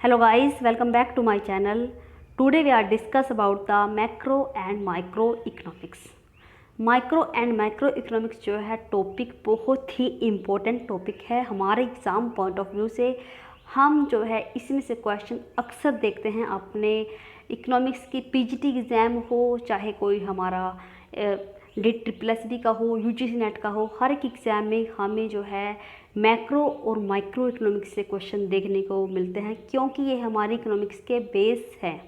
Hello guys, welcome back to my channel. Today we are discuss about the macro and microeconomics. Micro and micro economics जो है topic बहुत ही important topic है हमारे exam point of view से। हम जो है इसमें से क्वेश्चन अक्सर देखते हैं अपने इकोनॉमिक्स की पीजीटी एग्ज़ाम हो, चाहे कोई हमारा DSSB का हो, यूजीसी नेट का हो, हर एक एग्ज़ाम में हमें जो है मैक्रो और माइक्रो इकोनॉमिक्स से क्वेश्चन देखने को मिलते हैं, क्योंकि ये हमारी इकोनॉमिक्स के बेस है।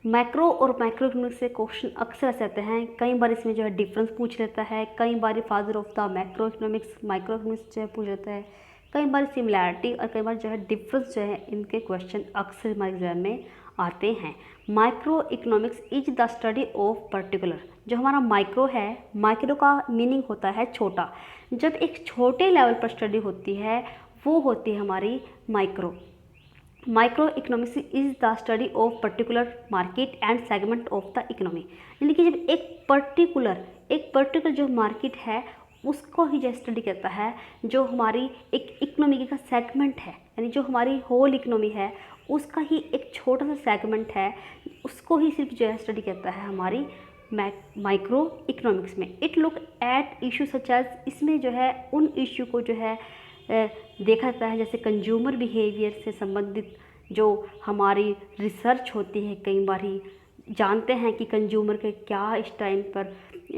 मैक्रो और माइक्रो इकोनॉमिक्स से क्वेश्चन अक्सर ऐसे आते हैं, कई बार इसमें जो है डिफरेंस पूछ लेता है, कई बार father of the macro economics micro economics जो है पूछ लेता है, कई बार सिमिलैरिटी और कई बार जो है डिफरेंस जो है इनके क्वेश्चन अक्सर हमारे एग्जाम में आते हैं। Micro economics is the study of particular. जो हमारा माइक्रो है, माइक्रो का मीनिंग होता है छोटा। जब एक छोटे लेवल पर स्टडी होती है वो होती है हमारी micro. Micro economics is the study of particular market and segment of the economy. यानी कि जब एक पर्टिकुलर जो मार्केट है उसको ही जो स्टडी करता है, जो हमारी एक इकोनॉमी का सेगमेंट है, यानी जो हमारी होल इकोनॉमी है उसका ही एक छोटा सा सेगमेंट है, उसको ही सिर्फ जो है स्टडी करता है हमारी माइक्रो इकोनॉमिक्स में। It look at issue such as, इसमें जो है उन इशू को जो है देखा जाता है, जैसे कंज्यूमर बिहेवियर से संबंधित जो हमारी रिसर्च होती है। कई बार ही जानते हैं कि कंज्यूमर के क्या इस टाइम पर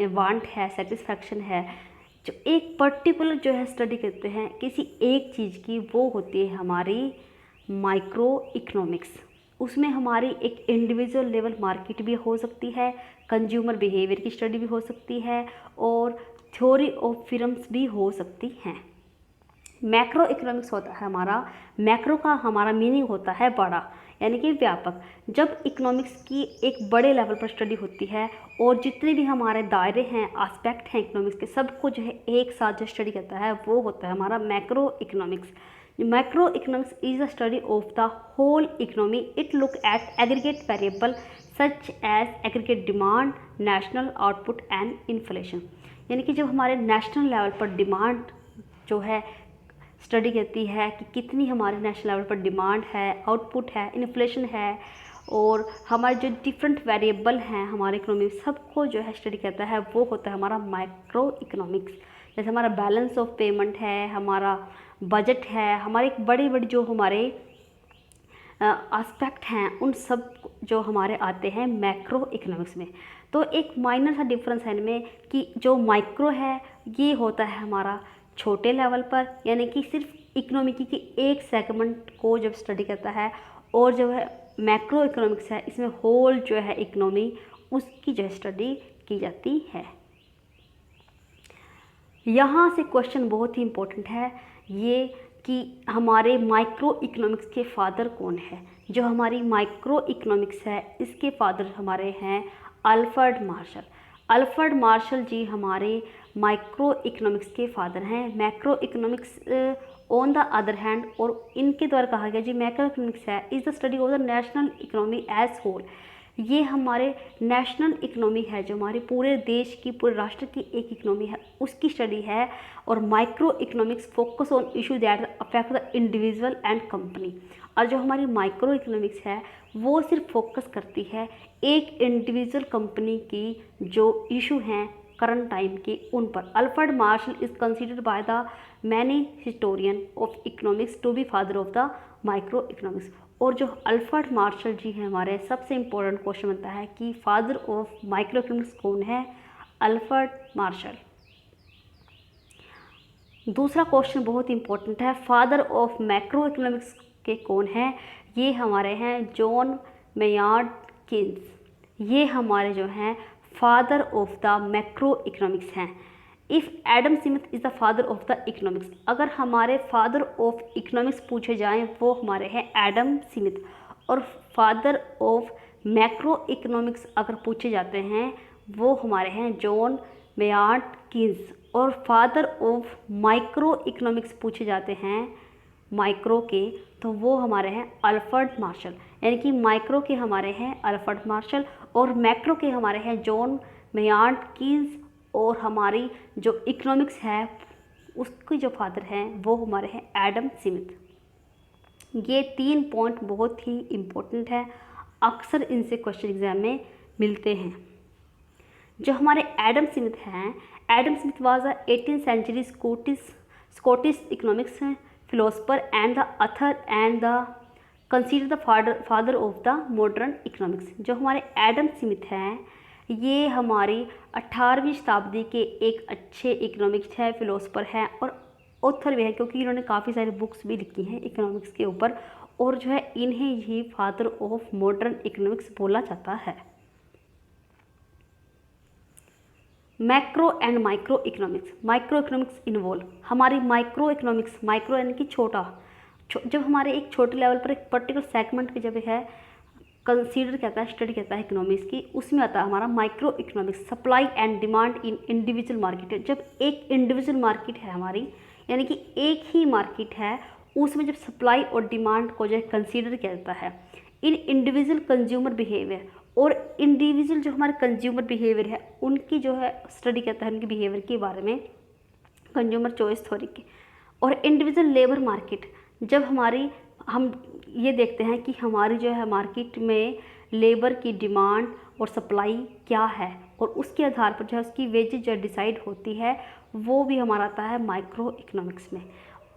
वांट है, सेटिस्फैक्शन है, जो एक पर्टिकुलर जो है स्टडी करते हैं किसी एक चीज़ की, वो होती है हमारी माइक्रो इकोनॉमिक्स। उसमें हमारी एक इंडिविजुअल लेवल मार्केट भी हो सकती है, कंज्यूमर बिहेवियर की स्टडी भी हो सकती है और थ्योरी ऑफ फिल्म्स भी हो सकती हैं। मैक्रो इकोनॉमिक्स होता है हमारा, मैक्रो का हमारा मीनिंग होता है बड़ा, यानी कि व्यापक। जब इकोनॉमिक्स की एक बड़े लेवल पर स्टडी होती है और जितने भी हमारे दायरे हैं, एस्पेक्ट हैं इकोनॉमिक्स के, सबको जो है एक साथ जो स्टडी करता है वो होता है हमारा macro economics. Macro economics is the study of the whole economy. It look at aggregate variable such as aggregate demand, national output and inflation. यानी कि जब हमारे नेशनल लेवल पर डिमांड जो है स्टडी करती है कि कितनी हमारे नेशनल लेवल पर डिमांड है, आउटपुट है, इन्फ्लेशन है, और हमारे जो डिफरेंट वेरिएबल हैं हमारे इकोनॉमी, सबको जो है स्टडी करता है, वो होता है हमारा माइक्रो इकोनॉमिक्स। जैसे हमारा बैलेंस ऑफ पेमेंट है, हमारा बजट है, हमारे एक बड़े बड़े जो हमारे एस्पेक्ट हैं, उन सब जो हमारे आते हैं मैक्रो इकोनॉमिक्स में। तो एक माइनर सा डिफरेंस है इनमें कि जो माइक्रो है ये होता है हमारा छोटे लेवल पर, यानी कि सिर्फ इकोनॉमी की एक सेगमेंट को जब स्टडी करता है, और जो है मैक्रो इकोनॉमिक्स है इसमें होल जो है इकोनॉमी उसकी जो स्टडी की जाती है। यहाँ से क्वेश्चन बहुत ही इम्पोर्टेंट है ये कि हमारे माइक्रो इकोनॉमिक्स के फादर कौन है। जो हमारी माइक्रो इकोनॉमिक्स है इसके फादर हमारे हैं Alfred Marshall. Alfred Marshall ji हमारे माइक्रो इकोनॉमिक्स के फादर हैं। Macro economics on the other hand, और इनके द्वारा कहा गया जी मैक्रो इकोनॉमिक्स है is the study of the national economy as whole. ये हमारे नेशनल इकोनॉमी है, जो हमारे पूरे देश की, पूरे राष्ट्र की एक इकोनॉमी है, उसकी स्टडी है। और micro economics focus on issue that affect the individual and company. और जो हमारी माइक्रो इकोनॉमिक्स है वो सिर्फ फोकस करती है एक इंडिविजुअल कंपनी की जो इशू हैं करंट टाइम के, उन पर। Alfred Marshall is considered by the many historian of economics to be father of the micro economics. और जो अल्फ्रेड मार्शल जी हैं हमारे, सबसे इम्पोर्टेंट क्वेश्चन बनता है कि फादर ऑफ माइक्रो इकोनॉमिक्स कौन है? Alfred Marshall. दूसरा क्वेश्चन बहुत इंपॉर्टेंट है, फादर ऑफ मैक्रो इकोनॉमिक्स के कौन हैं? ये हमारे हैं जॉन मेयार्ड कीन्स। ये हमारे जो हैं father of the macro economics हैं। If Adam Smith is the father of the economics, अगर हमारे फादर ऑफ इकोनॉमिक्स पूछे जाएं वो हमारे हैं एडम स्मिथ। और फादर ऑफ मैक्रो इकोनॉमिक्स अगर पूछे जाते हैं वो हमारे हैं जॉन मेयार्ड कीन्स। और फादर ऑफ माइक्रो इकोनॉमिक्स पूछे जाते हैं माइक्रो के, तो वो हमारे हैं अल्फ्रेड मार्शल। यानी कि माइक्रो के हमारे हैं अल्फ्रेड मार्शल और मैक्रो के हमारे हैं जॉन मेयार्ड कीन्स। और हमारी जो इकोनॉमिक्स है उसके जो फादर हैं वो हमारे हैं एडम स्मिथ। ये 3 पॉइंट बहुत ही इम्पोर्टेंट है, अक्सर इनसे क्वेश्चन एग्जाम में मिलते हैं। जो हमारे एडम स्मिथ हैं, Adam Smith was a 18th century Scottish economics philosopher and the author and the consider the father of the modern economics. जो हमारे एडम स्मिथ हैं, ये हमारी 18वीं शताब्दी के एक अच्छे इकोनॉमिक्स है, फिलोसफर हैं और ऑथर भी है, क्योंकि इन्होंने काफ़ी सारी बुक्स भी लिखी हैं इकोनॉमिक्स के ऊपर, और जो है इन्हें ही फादर ऑफ मॉडर्न इकोनॉमिक्स बोला जाता है। Macro and micro economics involve हमारी माइक्रो इकोनॉमिक्स, माइक्रो यानी कि छोटा, जब हमारे एक छोटे लेवल पर एक पर्टिकुलर सेगमेंट पे जब है कंसीडर कहता है, स्टडी कहता है इकोनॉमिक्स की, उसमें आता है हमारा micro economics. Supply and demand in individual market है, जब एक इंडिविजुअल मार्केट है हमारी, यानी कि एक ही मार्केट है, उसमें जब सप्लाई और डिमांड को जो है कंसीडर किया जाता है। इन इंडिविजुअल कंज्यूमर बिहेवियर, और इंडिविजुअल जो हमारे कंज्यूमर बिहेवियर है उनकी जो है स्टडी करता है, उनके बिहेवियर के बारे में, कंज्यूमर चॉइस थ्योरी की। और इंडिविजुअल लेबर मार्केट, जब हम ये देखते हैं कि हमारी जो है मार्केट में लेबर की डिमांड और सप्लाई क्या है, और उसके आधार पर जो है उसकी वेजेज जो डिसाइड होती है, वो भी हमारा आता है माइक्रो इकोनॉमिक्स में।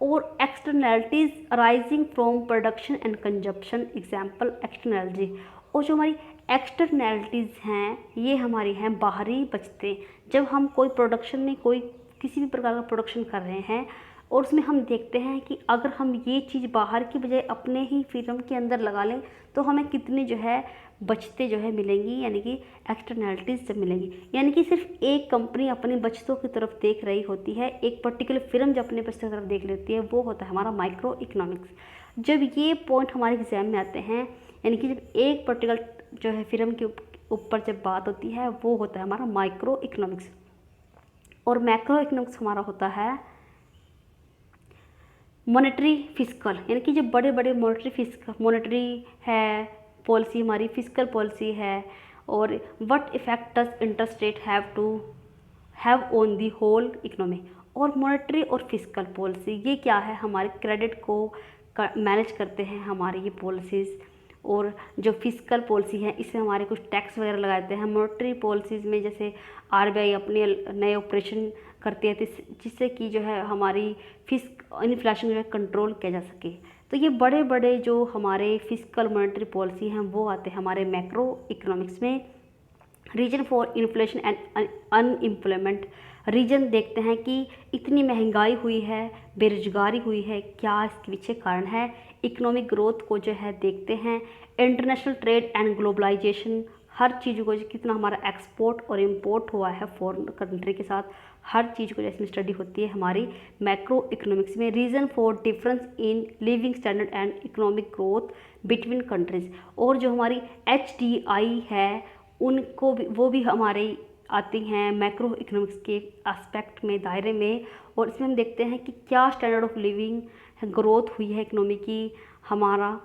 और externalities arising from production and consumption, example externality. और जो हमारी एक्सटर्नैलिटीज़ हैं, ये हमारी हैं बाहरी बचतें। जब हम कोई प्रोडक्शन में कोई किसी भी प्रकार का प्रोडक्शन कर रहे हैं और उसमें हम देखते हैं कि अगर हम ये चीज़ बाहर की बजाय अपने ही फर्म के अंदर लगा लें तो हमें कितनी जो है बचतें जो है मिलेंगी, यानी कि एक्सटर्नैलिटीज़ जब मिलेंगी। यानी कि सिर्फ एक कंपनी अपनी बचतों की तरफ देख रही होती है, एक पर्टिकुलर फर्म जो अपने बचतों की तरफ देख लेती है, वो होता है हमारा माइक्रो इकोनॉमिक्स। जब ये पॉइंट हमारे एग्जाम में आते हैं, यानी कि जब एक पर्टिकुलर जो है फर्म के ऊपर जब बात होती है, वो होता है हमारा माइक्रो इकोनॉमिक्स। और मैक्रो इकोनॉमिक्स हमारा होता है मॉनेटरी फिस्कल, यानी कि जो बड़े बड़े मॉनेटरी है पॉलिसी, हमारी फिस्कल पॉलिसी है, और what effect does interest rate have on the whole economy. और मॉनेटरी और फिस्कल पॉलिसी ये क्या है, हमारे क्रेडिट को मैनेज करते हैं हमारी ये पॉलिसीज़। और जो फिस्कल पॉलिसी है इसमें हमारे कुछ टैक्स वगैरह लगाते हैं। मॉनेटरी पॉलिसीज़ में जैसे आरबीआई अपने नए ऑपरेशन करती है जिससे कि जो है हमारी इन्फ्लेशन जो है कंट्रोल किया जा सके। तो ये बड़े बड़े जो हमारे फिस्कल मॉनेटरी पॉलिसी हैं वो आते हैं हमारे मैक्रो इकोनॉमिक्स में। Reason for inflation and unemployment, reason देखते हैं कि इतनी महंगाई हुई है, बेरोजगारी हुई है, क्या इसके पीछे कारण है। इकोनॉमिक ग्रोथ को जो है देखते हैं। इंटरनेशनल ट्रेड एंड ग्लोबलाइजेशन, हर चीज़ को कितना हमारा एक्सपोर्ट और इम्पोर्ट हुआ है फॉरेन कंट्री के साथ, हर चीज़ को जैसे स्टडी होती है हमारी मैक्रो इकोनॉमिक्स में। Reason for difference in living standard and economic growth between countries, और जो हमारी HDI है उनको भी, वो भी हमारे आती हैं मैक्रो इकोनॉमिक्स के एस्पेक्ट में, दायरे में। और इसमें हम देखते हैं कि क्या स्टैंडर्ड ऑफ लिविंग ग्रोथ हुई है इकोनॉमी की हमारा,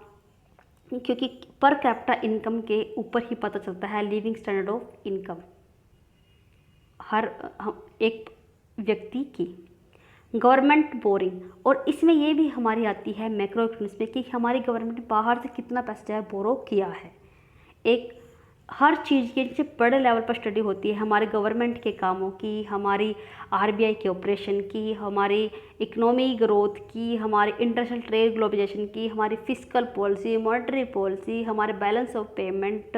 क्योंकि पर कैपिटा इनकम के ऊपर ही पता चलता है लिविंग स्टैंडर्ड ऑफ इनकम हर एक व्यक्ति की। गवर्नमेंट बोरिंग, और इसमें ये भी हमारी आती है मैक्रो इकोनॉमिक्स में कि हमारी गवर्नमेंट ने बाहर से कितना पैसा जो है बोरो किया है। एक हर चीज़ के जैसे बड़े लेवल पर स्टडी होती है हमारे गवर्नमेंट के कामों की, हमारी आरबीआई के ऑपरेशन की, हमारी इकोनॉमी ग्रोथ की, हमारे इंटरनेशनल ट्रेड ग्लोबलाइजेशन की, हमारी फिस्कल पॉलिसी, मॉनेटरी पॉलिसी, हमारे बैलेंस ऑफ पेमेंट,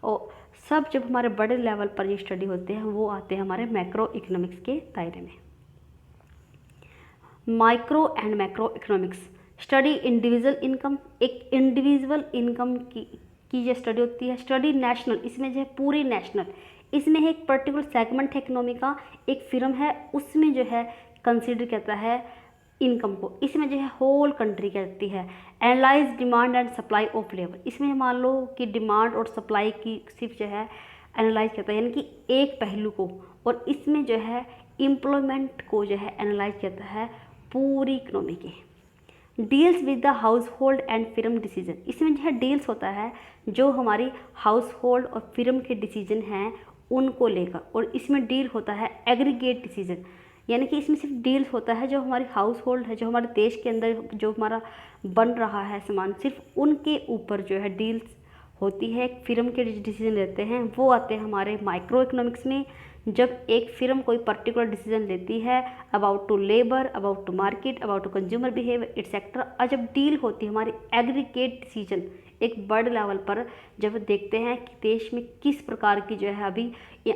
और सब जब हमारे बड़े लेवल पर ये स्टडी होते हैं वो आते हैं हमारे मैक्रो इकोनॉमिक्स के दायरे में। Micro and macro economics study individual income, एक इंडिविजुअल इनकम की जो स्टडी होती है। स्टडी नेशनल, इसमें जो है पूरी नेशनल, इसमें एक पर्टिकुलर सेगमेंट है इकोनॉमी का, एक फिल्म है उसमें जो है कंसीडर करता है इनकम को, इसमें जो है होल कंट्री करती है। Analyse demand and supply of labour, इसमें मान लो कि डिमांड और सप्लाई की सिर्फ जो है एनालाइज करता है, यानी कि एक पहलू को, और इसमें जो है एम्प्लॉयमेंट को जो है एनालाइज करता है पूरी इकोनॉमी के। Deals with the household and firm decision, इसमें जो है डील्स होता है जो हमारी हाउस होल्ड और फिर्म के डिसीजन हैं उनको लेकर, और इसमें डील होता है एग्रीगेट डिसीजन, यानी कि इसमें सिर्फ डील्स होता है, जो हमारी हाउस होल्ड है, जो हमारे देश के अंदर जो हमारा बन रहा है सामान, सिर्फ उनके ऊपर जो है डील्स होती है। एक फिल्म के डिसीजन लेते हैं वो आते हैं हमारे माइक्रो इकोनॉमिक्स में। जब एक फिल्म कोई पर्टिकुलर डिसीजन लेती है about to labour, about to market, about to consumer behaviour etcetera, और जब डील होती है हमारी एग्रीगेट डिसीजन एक बर्ड लेवल पर, जब देखते हैं कि देश में किस प्रकार की जो है अभी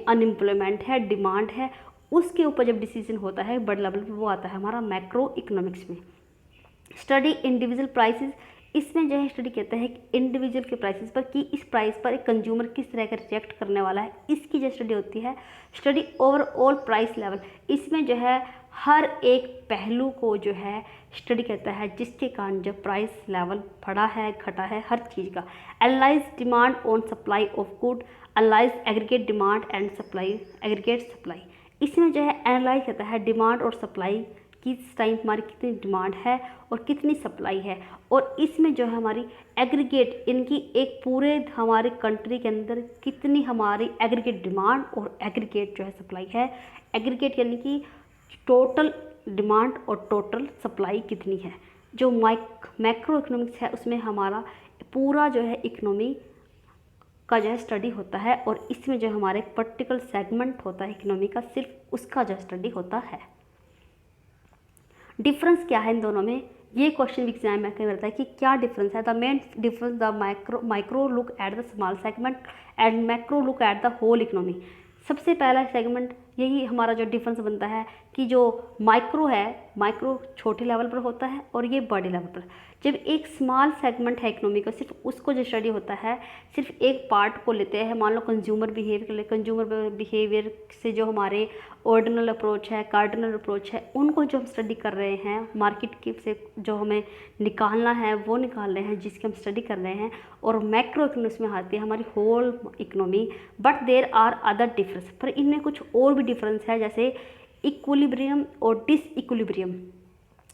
अनएम्प्लॉयमेंट है, डिमांड है, उसके ऊपर जब डिसीजन होता है बर्ड लेवल पर, वो आता है हमारा मैक्रो इकोनॉमिक्स में। स्टडी इंडिविजुअल प्राइसेस, इसमें जो है स्टडी कहता है कि इंडिविजुअल के प्राइसेस पर, कि इस प्राइस पर एक कंज्यूमर किस तरह का रिएक्ट करने वाला है, इसकी जो स्टडी होती है। स्टडी ओवरऑल प्राइस लेवल, इसमें जो है हर एक पहलू को जो है स्टडी कहता है, जिसके कारण जब प्राइस लेवल बढ़ा है, घटा है, हर चीज़ का। Analyse demand on supply of good, analyse aggregate demand and supply, aggregate supply, इसमें जो है एनालाइज करता है डिमांड और सप्लाई, किस टाइम हमारी कितनी डिमांड है और कितनी सप्लाई है, और इसमें जो है हमारी एग्रीगेट, इनकी एक पूरे हमारे कंट्री के अंदर कितनी हमारी एग्रीगेट डिमांड और एग्रीगेट जो है सप्लाई है। एग्रीगेट यानी कि टोटल डिमांड और टोटल सप्लाई कितनी है। जो मैक्रो इकोनॉमिक्स है उसमें हमारा पूरा जो है इकोनॉमी का जो है स्टडी होता है, और इसमें जो हमारा एक पर्टिकुलर सेगमेंट होता है इकोनॉमी का, सिर्फ उसका जो स्टडी होता है। डिफरेंस क्या है इन दोनों में, ये क्वेश्चन एग्जाम में कहीं रहता है कि क्या डिफरेंस है। The main difference, the micro look at the small segment and macro look at the whole economy. सबसे पहला सेगमेंट यही हमारा जो डिफरेंस बनता है कि जो माइक्रो है, माइक्रो छोटे लेवल पर होता है और ये बड़े लेवल पर। जब एक स्मॉल सेगमेंट है इकोनॉमी का, सिर्फ उसको जो स्टडी होता है, सिर्फ एक पार्ट को लेते हैं, मान लो कंज्यूमर बिहेवियर के लिए, कंज्यूमर बिहेवियर से जो हमारे ऑर्डिनल अप्रोच है, कार्डिनल अप्रोच है, उनको जो हम स्टडी कर रहे हैं, मार्केट की से जो हमें निकालना है वो निकाल रहे हैं, जिसकी हम स्टडी कर रहे हैं। और मैक्रो इकोनॉमिक्स में आती है हमारी whole economy. But there are other difference, पर इनमें कुछ और भी डिफरेंस है, जैसे इक्विलिब्रियम और disequilibrium.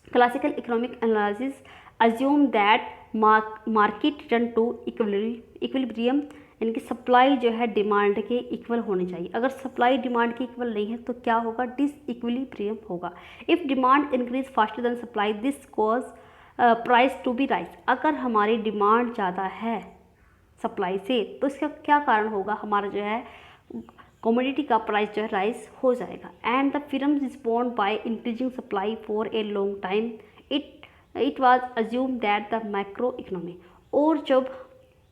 Classical economic analysis assume that market return to equilibrium, यानी कि सप्लाई जो है डिमांड के इक्वल होनी चाहिए। अगर सप्लाई डिमांड के इक्वल नहीं है तो क्या होगा, डिसइक्विलिब्रियम होगा। If demand increase faster than supply, this cause price to be rise. अगर हमारी डिमांड ज़्यादा है सप्लाई से तो इसका क्या कारण होगा, हमारा जो है कमोडिटी का प्राइस जो है राइज हो जाएगा। And the film respond by increasing supply for a long time, it was assume that the macro economy. और जब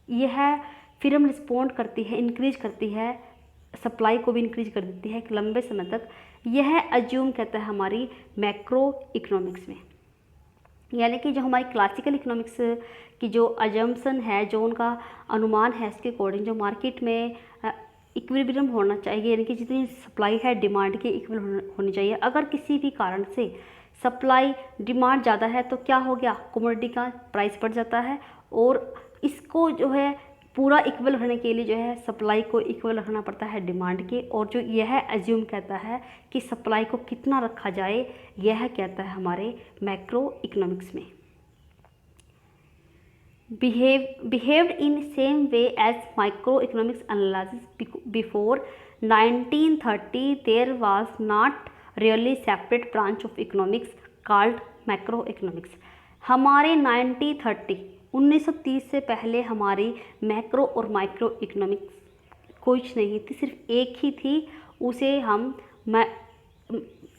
यह फिल्म रिस्पॉन्ड करती है, इंक्रीज करती है, सप्लाई को भी इंक्रीज कर देती है एक लंबे समय तक, यह अज्यूम कहता है हमारी मैक्रो इकोनॉमिक्स में। यानी कि जो हमारी क्लासिकल इकोनॉमिक्स की जो अजम्पशन है, जो उनका अनुमान है, इसके अकॉर्डिंग जो मार्केट में इक्विलिब्रियम होना चाहिए, यानी कि जितनी सप्लाई है डिमांड के इक्वल होनी चाहिए। अगर किसी भी कारण से सप्लाई डिमांड ज़्यादा है तो क्या हो गया, कमोडिटी का प्राइस बढ़ जाता है, और इसको जो है पूरा इक्वल होने के लिए जो है सप्लाई को इक्वल रखना पड़ता है डिमांड के। और जो यह एज्यूम कहता है कि सप्लाई को कितना रखा जाए, यह कहता है हमारे मैक्रो इकोनॉमिक्स में। behaved in same way as microeconomics analysis before 1930, there was not really separate branch of economics called macroeconomics। हमारे 1930 से पहले हमारी मैक्रो और माइक्रो इकोनॉमिक्स कुछ नहीं थी, सिर्फ एक ही थी, उसे हम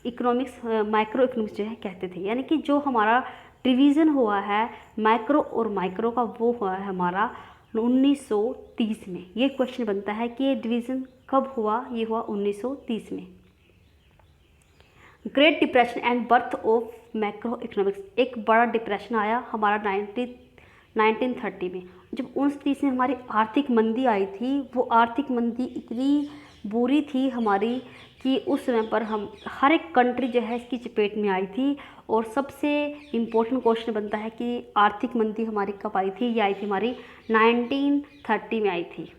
इकोनॉमिक्स माइक्रो इकोनॉमिक्स जो है कहते थे। यानी कि जो हमारा डिवीज़न हुआ है मैक्रो और माइक्रो का, वो हुआ है हमारा 1930 में। ये क्वेश्चन बनता है कि ये डिवीज़न कब हुआ, ये हुआ 1930 में। Great depression and birth of macro economics, एक बड़ा डिप्रेशन आया हमारा 1930 में। जब 1930 में हमारी आर्थिक मंदी आई थी, वो आर्थिक मंदी इतनी बुरी थी हमारी कि उस समय पर हम हर एक कंट्री जो है इसकी चपेट में आई थी। और सबसे इम्पोर्टेंट क्वेश्चन बनता है कि आर्थिक मंदी हमारी कब आई थी, ये आई थी हमारी 1930 में आई थी।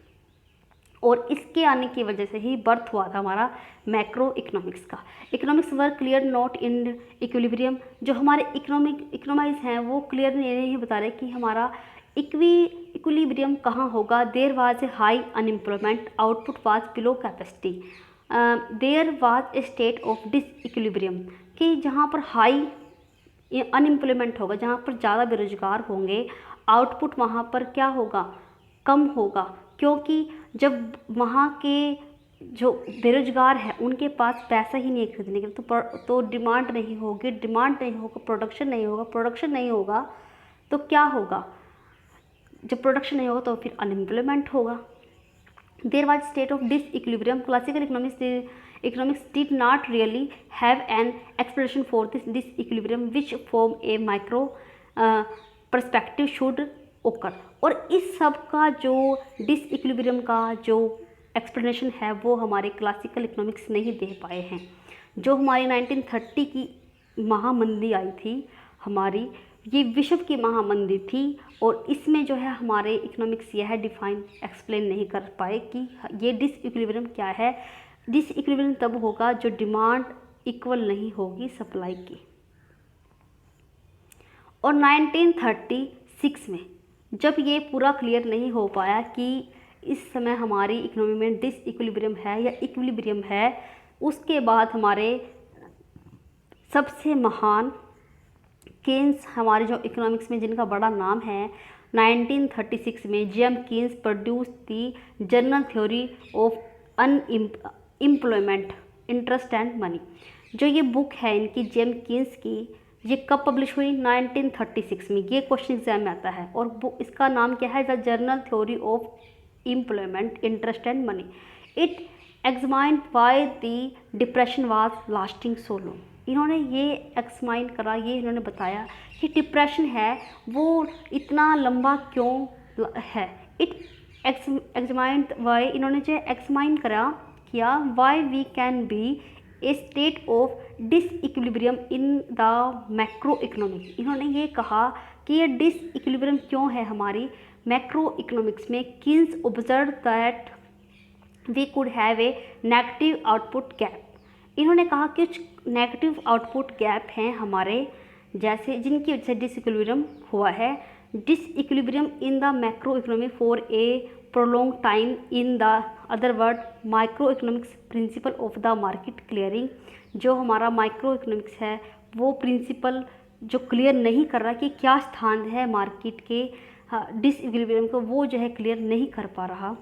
और इसके आने की वजह से ही बर्थ हुआ था हमारा मैक्रो इकोनॉमिक्स का। Economics were clear not in equilibrium, जो हमारे इकोनॉमिक्स हैं वो क्लियर ये नहीं बता रहे कि हमारा इक्विलिब्रियम कहाँ होगा। There was a high unemployment, output was below capacity, there was a state of disequilibrium, कि जहाँ पर हाई अनएम्प्लॉयमेंट होगा, जहाँ पर ज़्यादा बेरोजगार होंगे, आउटपुट वहाँ पर क्या होगा, कम होगा, क्योंकि जब वहाँ के जो बेरोजगार है उनके पास पैसा ही नहीं है खरीदने के लिए, तो डिमांड नहीं होगी, डिमांड नहीं होगा, प्रोडक्शन नहीं होगा, प्रोडक्शन नहीं होगा तो क्या होगा, जब प्रोडक्शन नहीं होगा तो फिर अनएम्प्लॉयमेंट होगा। There was state of disequilibrium, classical economics did not really have an explanation for this disequilibrium which form a micro perspective should occur। और इस सब का जो डिसइक्विलिब्रियम का जो एक्सप्लेनेशन है वो हमारे क्लासिकल इकोनॉमिक्स नहीं दे पाए हैं। जो हमारी 1930 की महामंदी आई थी हमारी, ये विश्व की महामंदी थी, और इसमें जो है हमारे इकोनॉमिक्स यह डिफाइन एक्सप्लेन नहीं कर पाए कि ये डिसइक्विलिब्रियम क्या है। डिसइक्विलिब्रियम तब होगा जो डिमांड इक्वल नहीं होगी सप्लाई की। और 1936 में जब ये पूरा क्लियर नहीं हो पाया कि इस समय हमारी इकोनॉमी में डिसइक्विलिब्रियम है या इक्विलिब्रियम है, उसके बाद हमारे सबसे महान केन्स, हमारे जो इकोनॉमिक्स में जिनका बड़ा नाम है, 1936 में James Keynes produce the general theory of unemployment, interest and money. जो ये बुक है इनकी जेम कीन्स की, ये कब पब्लिश हुई, 1936 में। ये क्वेश्चन एग्जाम में आता है, और बुक इसका नाम क्या है, the journal theory of employment, interest and money. It examined why the depression was lasting so long. इन्होंने ये एक्समाइन करा, ये इन्होंने बताया कि डिप्रेशन है वो इतना लंबा क्यों है। इट एग्जामाइंड वाई, इन्होंने जो एक्समाइन किया why we can be a state of disequilibrium in the macro economics. इन्होंने ये कहा कि ये डिसइक्विलिब्रियम क्यों है हमारी मैक्रो इकोनॉमिक्स में। Keynes observe that we could have a negative output gap. इन्होंने कहा कि कुछ नेगेटिव आउटपुट गैप हैं हमारे, जैसे जिनकी वजह से डिसइक्विलिब्रियम हुआ है। Disequilibrium in the macro economy for a prolong time, in the other word micro economics principle of the market clearing. जो हमारा माइक्रो इकोनॉमिक्स है वो प्रिंसिपल जो क्लियर नहीं कर रहा कि क्या स्थान है मार्केट के डिसइक्विलिब्रियम को, वो जो है क्लियर नहीं कर पा रहा।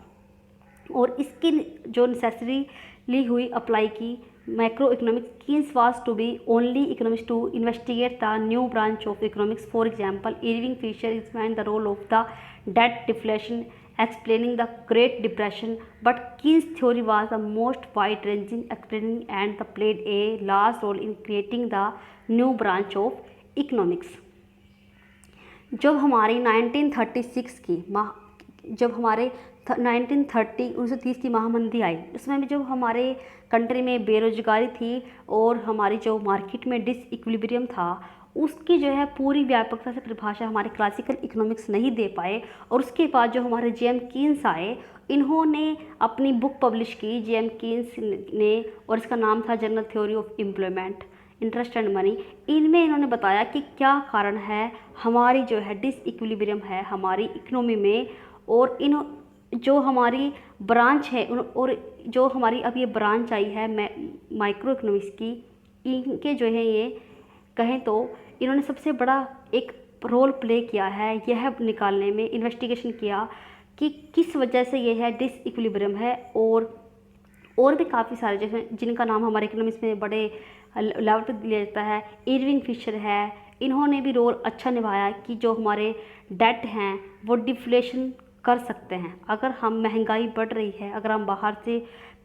और इसकी जो नेसेसरी ली हुई अप्लाई की macroeconomics, Keynes was to be only economics to investigate the new branch of economics. For example Irving Fisher explained the role of the debt deflation explaining the Great Depression, but Keynes' theory was the most wide-ranging, explaining and played a large role in creating the new branch of economics। जब हमारी 1936 की जब हमारे 1930 की महामंदी आई, उसमें भी जब हमारे कंट्री में बेरोजगारी थी और हमारी जो मार्केट में डिसइक्विलिब्रियम था, उसकी जो है पूरी व्यापकता से परिभाषा हमारे क्लासिकल इकोनॉमिक्स नहीं दे पाए। और उसके बाद जो हमारे जेम कीन्स आए, इन्होंने अपनी बुक पब्लिश की जेम कीन्स ने, और इसका नाम था journal theory of employment, interest and money. इनमें इन्होंने बताया कि क्या कारण है हमारी जो है डिसइक्विलिब्रियम है हमारी इकोनॉमी में, और इन जो हमारी ब्रांच है और जो हमारी अब ये ब्रांच आई है माइक्रो इकोनॉमिक्स की, इनके जो है ये कहें तो इन्होंने सबसे बड़ा एक रोल प्ले किया है यह निकालने में, इन्वेस्टिगेशन किया कि किस वजह से ये है डिसइक्विलिब्रियम है। और भी काफ़ी सारे जैसे जिनका नाम हमारे इकोनॉमिक्स में बड़े लेवल पर लिया जाता है, इरविंग फिशर है, इन्होंने भी रोल अच्छा निभाया कि जो हमारे डेट हैं वो डिफ्लेशन कर सकते हैं। अगर हम महंगाई बढ़ रही है, अगर हम बाहर से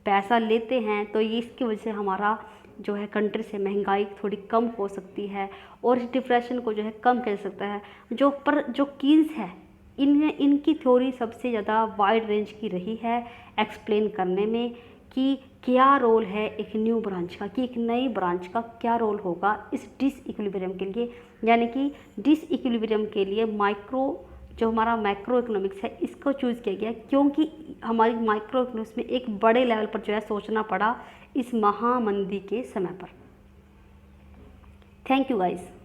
पैसा लेते हैं तो ये इसकी वजह से हमारा जो है कंट्री से महंगाई थोड़ी कम हो सकती है और इस डिप्रेशन को जो है कम कर सकता है। जो कीन्स है इनकी थ्योरी सबसे ज़्यादा वाइड रेंज की रही है एक्सप्लेन करने में कि क्या रोल है एक न्यू ब्रांच का, कि एक नई ब्रांच का क्या रोल होगा इस डिसइक्विलिब्रियम के लिए। यानी कि डिसइक्विलिब्रियम के लिए जो हमारा माइक्रो इकोनॉमिक्स है इसको चूज़ किया गया, क्योंकि हमारी माइक्रो इकोनॉमिक्स में एक बड़े लेवल पर जो है सोचना पड़ा इस महामंदी के समय पर। Thank you guys.